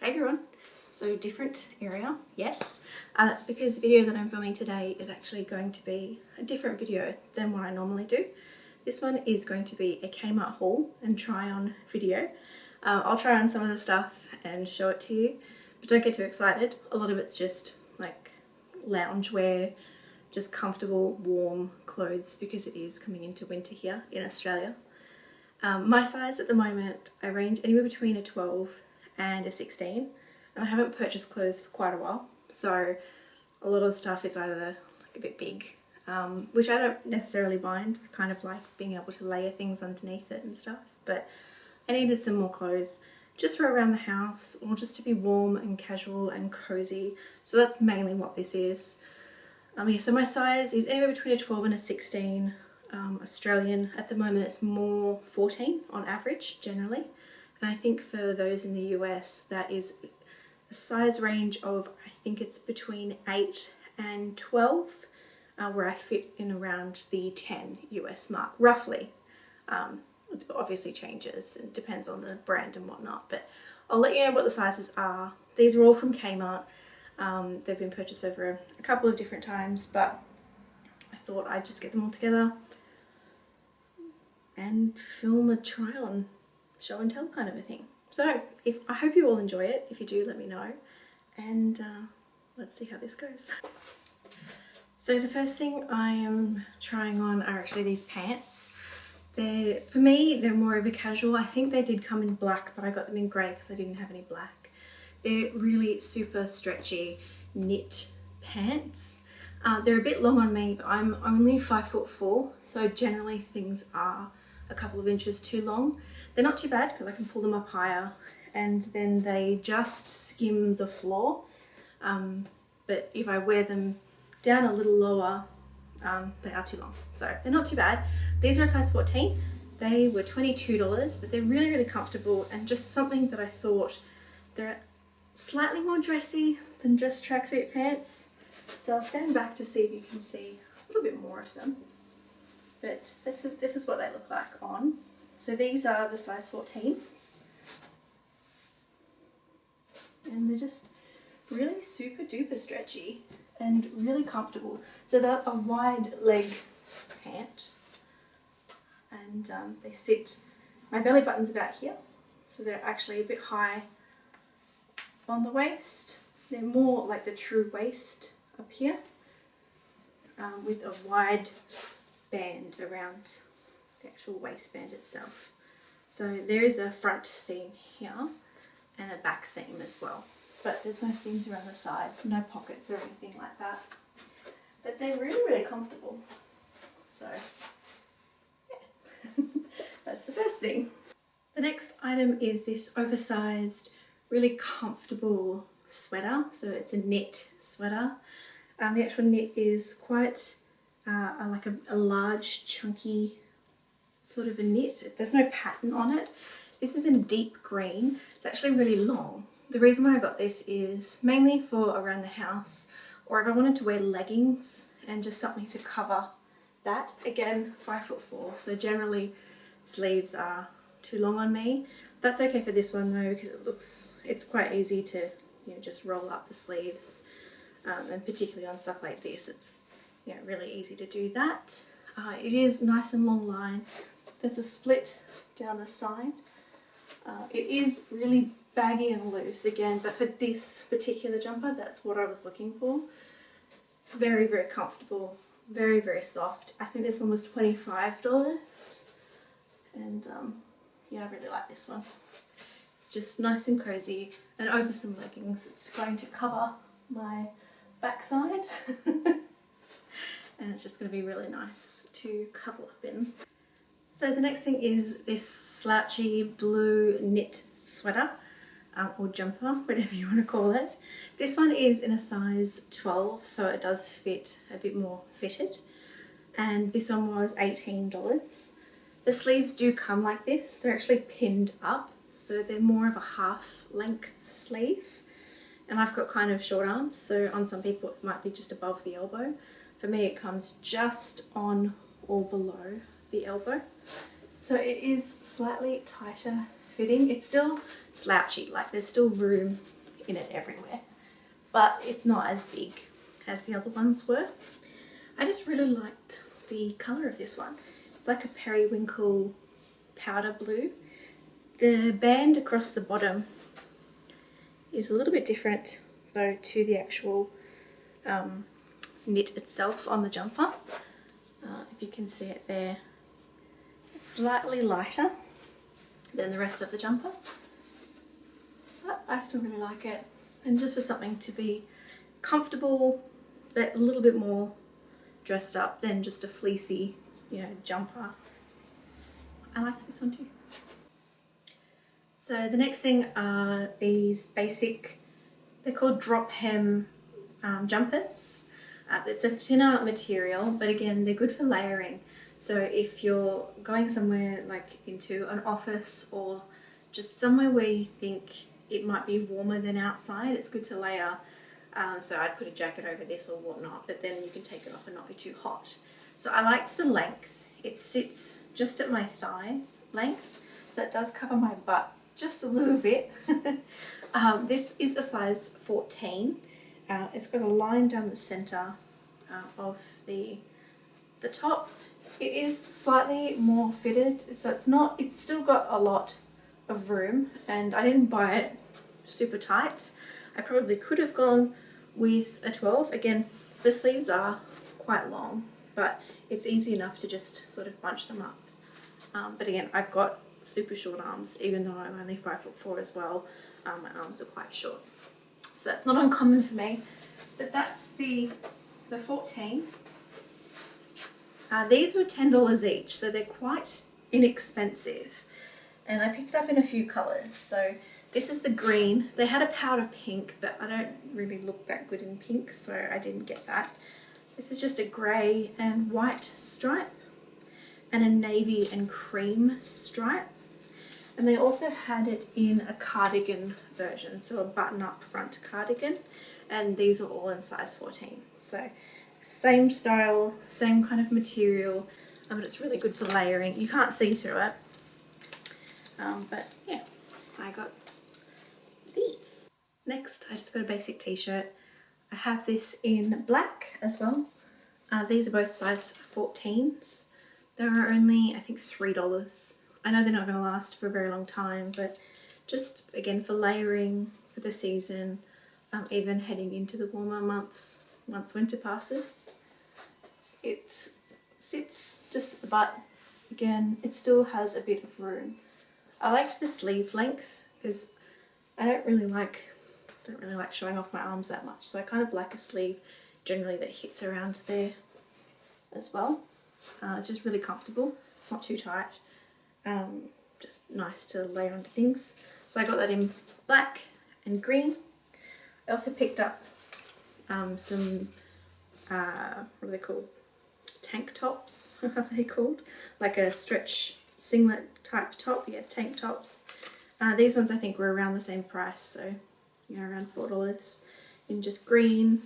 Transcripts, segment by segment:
Hey everyone, so different area, yes. That's because the video that I'm filming today is actually going to be a different video than what I normally do. This one is going to be a Kmart haul and try on video. I'll try on some of the stuff and show it to you, but don't get too excited. A lot of it's just like lounge wear, just comfortable, warm clothes because it is coming into winter here in Australia. My size at the moment, I range anywhere between a 12 and a 16, and I haven't purchased clothes for quite a while, so a lot of the stuff is either like a bit big, which I don't necessarily mind. I kind of like being able to layer things underneath it and stuff, but I needed some more clothes just for around the house or just to be warm and casual and cozy, so that's mainly what this is. Yeah, so my size is anywhere between a 12 and a 16. Australian. At the moment it's more 14 on average generally, and I think for those in the US that is a size range of, I think it's between 8 and 12, where I fit in around the 10 US mark roughly. It obviously changes and depends on the brand and whatnot, but I'll let you know what the sizes are. These are all from Kmart. They've been purchased over a couple of different times, but I thought I'd just get them all together and film a try on show and tell kind of a thing. So I hope you all enjoy it. If you do, let me know, and let's see how this goes. So the first thing I am trying on are actually these pants. For me, they're more of a casual. I think they did come in black, but I got them in grey because I didn't have any black. They're really super stretchy knit pants. They're a bit long on me, but I'm only 5'4", so generally things are a couple of inches too long. They're not too bad because I can pull them up higher, and then they just skim the floor. But if I wear them down a little lower, they are too long. So they're not too bad. These are a size 14. They were $22, but they're really, really comfortable and just something that I thought they're slightly more dressy than just tracksuit pants. So I'll stand back to see if you can see a little bit more of them. But this is what they look like on. So these are the size 14s. And they're just really super duper stretchy and really comfortable. So they're a wide leg pant. And they sit, my belly button's about here. So they're actually a bit high on the waist. They're more like the true waist up here, with a wide band around the actual waistband itself. So there is a front seam here and a back seam as well, but there's no seams around the sides, no pockets or anything like that. But they're really, really comfortable. So yeah, that's the first thing. The next item is this oversized, really comfortable sweater. So it's a knit sweater. The actual knit is quite like a large, chunky sort of a knit. There's no pattern on it. This is in a deep green. It's actually really long. The reason why I got this is mainly for around the house, or if I wanted to wear leggings and just something to cover that. Again, 5'4", so generally sleeves are too long on me. That's okay for this one though, because it's quite easy to, you know, just roll up the sleeves, and particularly on stuff like this, it's, you know, really easy to do that. It is nice and long line. There's a split down the side. It is really baggy and loose again, but for this particular jumper, that's what I was looking for. It's very, very comfortable, very, very soft. I think this one was $25, and yeah, I really like this one. It's just nice and cozy, and over some leggings, it's going to cover my backside. And it's just going to be really nice to cuddle up in. So the next thing is this slouchy blue knit sweater, or jumper, whatever you want to call it. This one is in a size 12, so it does fit a bit more fitted. And this one was $18. The sleeves do come like this. They're actually pinned up, so they're more of a half length sleeve. And I've got kind of short arms, so on some people it might be just above the elbow. For me it comes just on or below the elbow. So it is slightly tighter fitting. It's still slouchy, like there's still room in it everywhere, but it's not as big as the other ones were. I just really liked the colour of this one. It's like a periwinkle powder blue. The band across the bottom is a little bit different though to the actual knit itself on the jumper. If you can see it there, it's slightly lighter than the rest of the jumper, but I still really like it. And just for something to be comfortable but a little bit more dressed up than just a fleecy, jumper, I liked this one too. So the next thing are these basic, they're called drop hem jumpers. It's a thinner material, but again, they're good for layering. So if you're going somewhere like into an office or just somewhere where you think it might be warmer than outside, it's good to layer. So I'd put a jacket over this or whatnot, but then you can take it off and not be too hot. So I liked the length. It sits just at my thighs length, so it does cover my butt just a little bit. This is a size 14. It's got a line down the center of the top. It is slightly more fitted, so it's still got a lot of room, and I didn't buy it super tight. I probably could have gone with a 12. Again, the sleeves are quite long, but it's easy enough to just sort of bunch them up. But again, I've got super short arms, even though I'm only 5'4" as well. My arms are quite short, so that's not uncommon for me. But that's the 14. These were $10 each, so they're quite inexpensive, and I picked it up in a few colours. So this is the green. They had a powder pink, but I don't really look that good in pink, so I didn't get that. This is just a grey and white stripe, and a navy and cream stripe. And they also had it in a cardigan version, so a button-up front cardigan, and these are all in size 14. So same style, same kind of material, but it's really good for layering. You can't see through it, but yeah, I got these. Next, I just got a basic t-shirt. I have this in black as well. These are both size 14s. They are only, I think, $3. I know they're not going to last for a very long time, but just again for layering for the season, even heading into the warmer months once winter passes. It sits just at the butt. Again, it still has a bit of room. I liked the sleeve length because I don't really like showing off my arms that much, so I kind of like a sleeve generally that hits around there as well. It's just really comfortable. It's not too tight. Just nice to layer onto things. So I got that in black and green. I also picked up some what are they called? Tank tops. What are they called? Like a stretch singlet type top. Yeah, tank tops. These ones I think were around the same price, so around $4, in just green,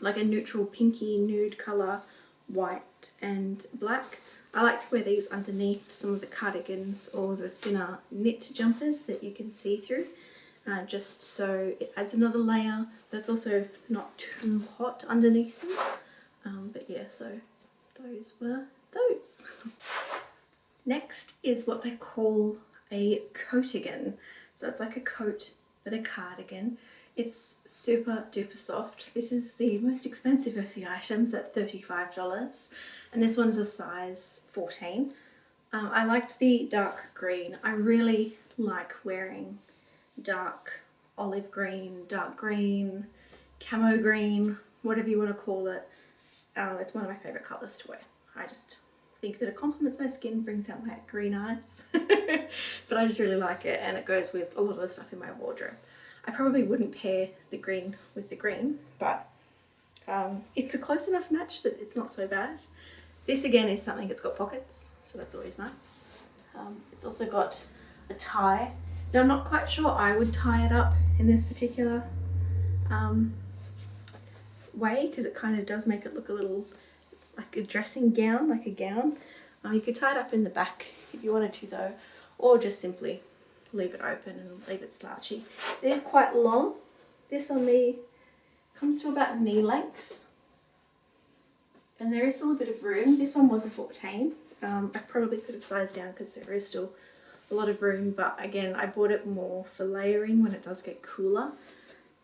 like a neutral pinky nude colour, white and black. I like to wear these underneath some of the cardigans or the thinner knit jumpers that you can see through, just so it adds another layer, but it's also not too hot underneath them. But yeah, so those were those. Next is what they call a coatigan. So it's like a coat but a cardigan. It's super duper soft. This is the most expensive of the items at $35, and this one's a size 14. I liked the dark green. I really like wearing dark olive green, dark green, camo green, whatever you want to call it. It's one of my favourite colours to wear. I just think that it complements my skin, brings out my green eyes. But I just really like it, and it goes with a lot of the stuff in my wardrobe. I probably wouldn't pair the green with the green, but it's a close enough match that it's not so bad. This again is something that's got pockets, so that's always nice. It's also got a tie. Now I'm not quite sure I would tie it up in this particular way, because it kind of does make it look a little like a dressing gown, like a gown. You could tie it up in the back if you wanted to though, or just simply leave it open and leave it slouchy. It is quite long. This on me comes to about knee length. And there is still a bit of room. This one was a 14. I probably could have sized down because there is still a lot of room, but again, I bought it more for layering when it does get cooler.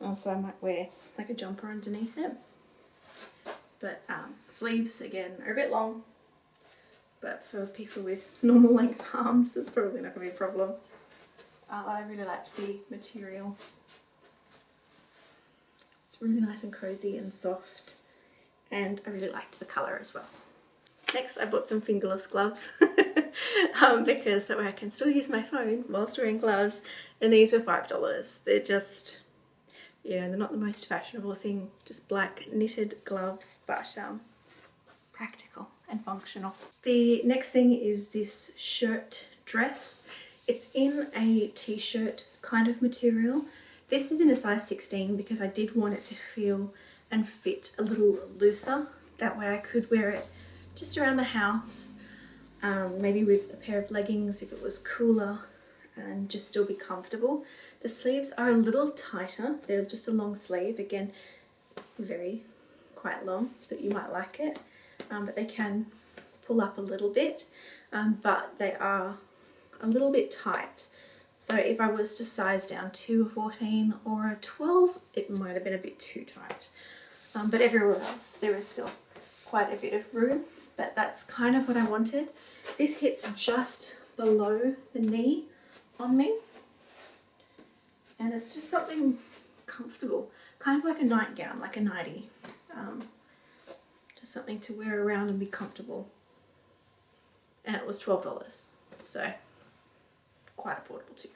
Also, I might wear like a jumper underneath it. But sleeves, again, are a bit long, but for people with normal length arms, it's probably not going to be a problem. I really liked the material. It's really nice and cozy and soft, and I really liked the colour as well. Next, I bought some fingerless gloves because that way I can still use my phone whilst wearing gloves, and these were $5. They're just, yeah, they're not the most fashionable thing, just black knitted gloves, but practical and functional. The next thing is this shirt dress. It's in a t-shirt kind of material. This is in a size 16 because I did want it to feel and fit a little looser. That way I could wear it just around the house, maybe with a pair of leggings if it was cooler, and just still be comfortable. The sleeves are a little tighter. They're just a long sleeve. Again, quite long, but you might like it. But they can pull up a little bit, but they are a little bit tight. So if I was to size down to a 14 or a 12, it might have been a bit too tight. But everywhere else, there is still quite a bit of room, but that's kind of what I wanted. This hits just below the knee on me, and it's just something comfortable, kind of like a nightgown, like a nightie. Just something to wear around and be comfortable. And it was $12, so quite affordable too.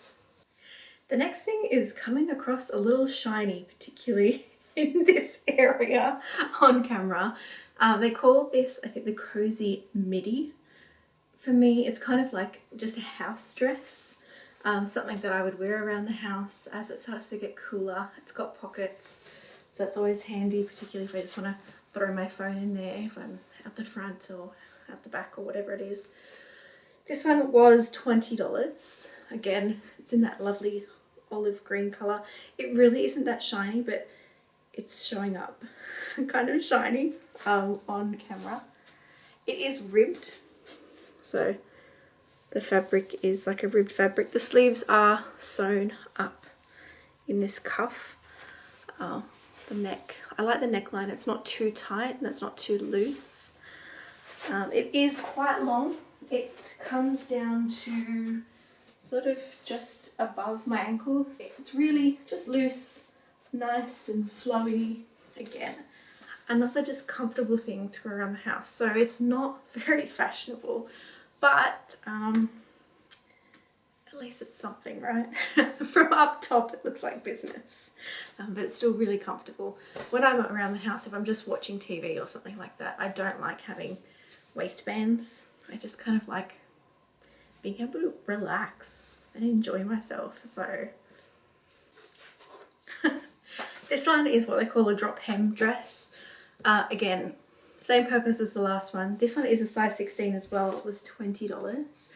The next thing is coming across a little shiny, particularly in this area on camera. They call this, I think, the cozy midi. For me, it's kind of like just a house dress, something that I would wear around the house as it starts to get cooler. It's got pockets, so it's always handy, particularly if I just want to throw my phone in there if I'm at the front or at the back or whatever it is. This one was $20. Again, it's in that lovely olive green colour. It really isn't that shiny, but it's showing up kind of shiny on camera. It is ribbed, so the fabric is like a ribbed fabric. The sleeves are sewn up in this cuff. The neck, I like the neckline. It's not too tight and it's not too loose. It is quite long. It comes down to sort of just above my ankles. It's really just loose, nice and flowy. Again, another just comfortable thing to wear around the house. So it's not very fashionable, but at least it's something, right? From up top it looks like business, but it's still really comfortable. When I'm around the house, if I'm just watching TV or something like that, I don't like having waistbands. I just kind of like being able to relax and enjoy myself. So this one is what they call a drop hem dress. Again, same purpose as the last one. This one is a size 16 as well. It was $20.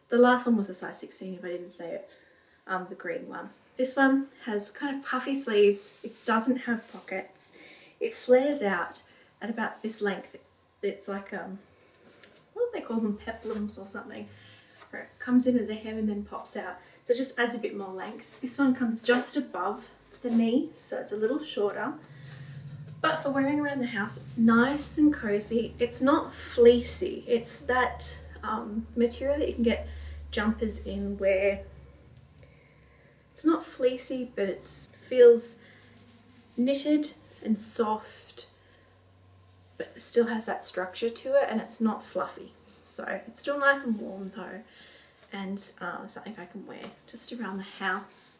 The last one was a size 16 if I didn't say it, the green one. This one has kind of puffy sleeves. It doesn't have pockets. It flares out at about this length. It's like, what do they call them, peplums or something, where it comes in as a hem and then pops out. So it just adds a bit more length. This one comes just above the knee, so it's a little shorter. But for wearing around the house, it's nice and cozy. It's not fleecy. It's that material that you can get jumpers in where it's not fleecy, but it feels knitted and soft, but it still has that structure to it, and it's not fluffy. So it's still nice and warm though, and something I can wear just around the house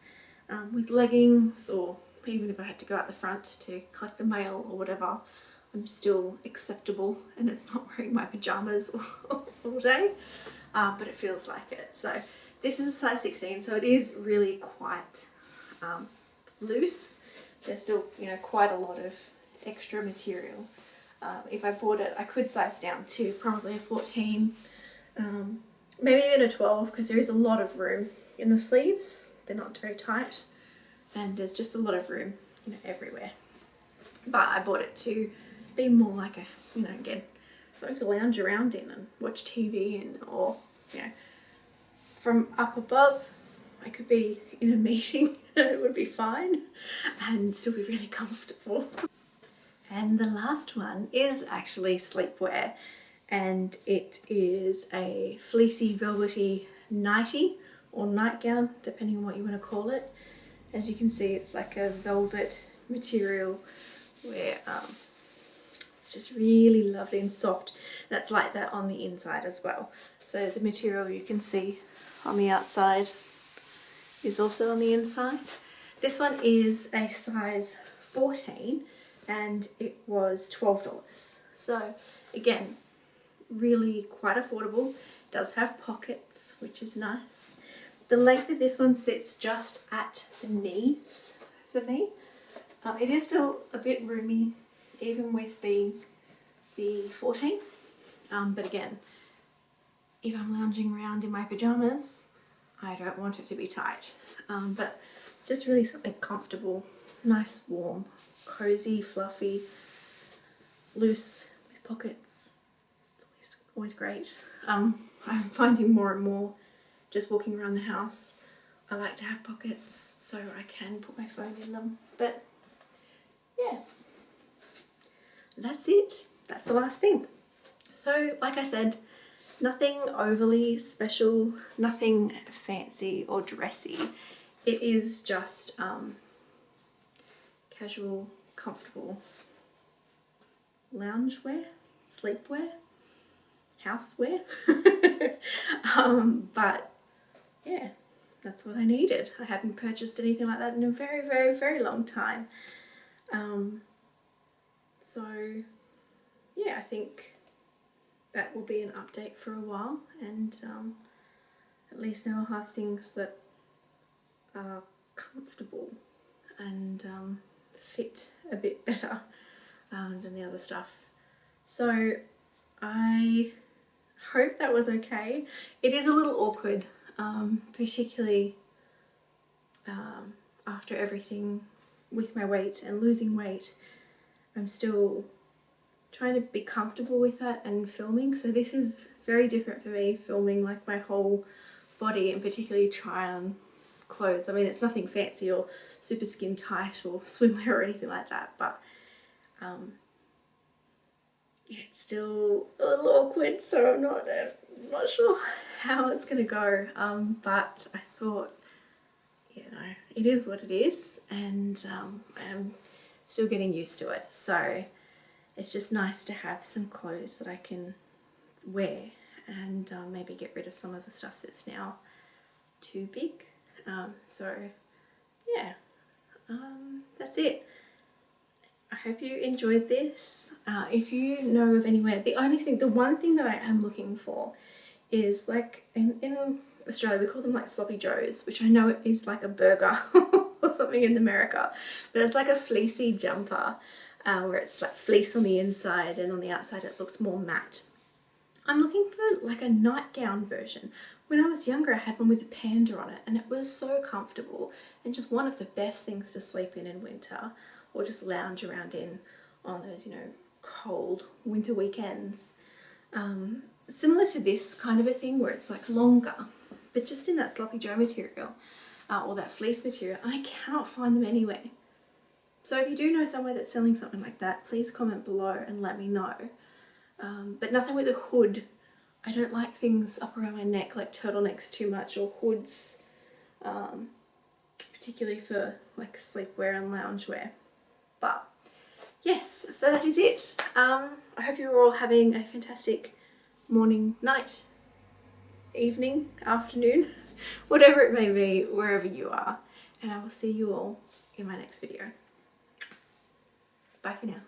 with leggings, or even if I had to go out the front to collect the mail or whatever, I'm still acceptable, and it's not wearing my pajamas all day, but it feels like it. So this is a size 16, so it is really quite loose. There's still, you know, quite a lot of extra material. If I bought it, I could size down to probably a 14, maybe even a 12, because there is a lot of room in the sleeves. They're not very tight, and there's just a lot of room, you know, everywhere. But I bought it to be more like a, you know, again, something to lounge around in and watch TV in, or, you know, from up above, I could be in a meeting and it would be fine and still be really comfortable. And the last one is actually sleepwear, and it is a fleecy velvety nightie or nightgown, depending on what you want to call it. As you can see, it's like a velvet material where it's just really lovely and soft. That's like that on the inside as well. So the material you can see on the outside is also on the inside. This one is a size 14 and it was $12. So again, really quite affordable. It does have pockets, which is nice. The length of this one sits just at the knees for me. It is still a bit roomy, even with being the 14. But again, if I'm lounging around in my pajamas, I don't want it to be tight. But just really something comfortable, nice, warm, cozy, fluffy, loose with pockets. It's always great. I'm finding more and more just walking around the house, I like to have pockets so I can put my phone in them. But yeah, that's it. That's the last thing. So like I said, nothing overly special, nothing fancy or dressy. It is just casual, comfortable loungewear, sleepwear, housewear. But yeah, that's what I needed. I hadn't purchased anything like that in a very, very, very long time. So yeah, I think that will be an update for a while, and at least now I'll have things that are comfortable and fit a bit better than the other stuff. So I hope that was okay. It is a little awkward, particularly after everything with my weight and losing weight. I'm still trying to be comfortable with that and filming, so this is very different for me, filming like my whole body and particularly try on clothes. I mean, it's nothing fancy or super skin tight or swimwear or anything like that, but yeah, it's still a little awkward, so I'm not sure how it's gonna go, but I thought, you know, it is what it is, and I'm still getting used to it. So it's just nice to have some clothes that I can wear and maybe get rid of some of the stuff that's now too big. So yeah, that's it. I hope you enjoyed this. If you know of anywhere, the one thing that I am looking for is, like, in Australia we call them like sloppy joes, which I know is like a burger or something in America, but it's like a fleecy jumper where it's like fleece on the inside and on the outside it looks more matte. I'm looking for like a nightgown version. When I was younger I had one with a panda on it and it was so comfortable and just one of the best things to sleep in winter, or just lounge around in on those, you know, cold winter weekends. Similar to this kind of a thing where it's like longer, but just in that sloppy joe material or that fleece material. I cannot find them anywhere. So if you do know somewhere that's selling something like that, please comment below and let me know. But nothing with a hood. I don't like things up around my neck, like turtlenecks too much, or hoods, particularly for like sleepwear and loungewear. But yes, so that is it. I hope you're all having a fantastic morning, night, evening, afternoon, whatever it may be, wherever you are. And I will see you all in my next video. Bye for now.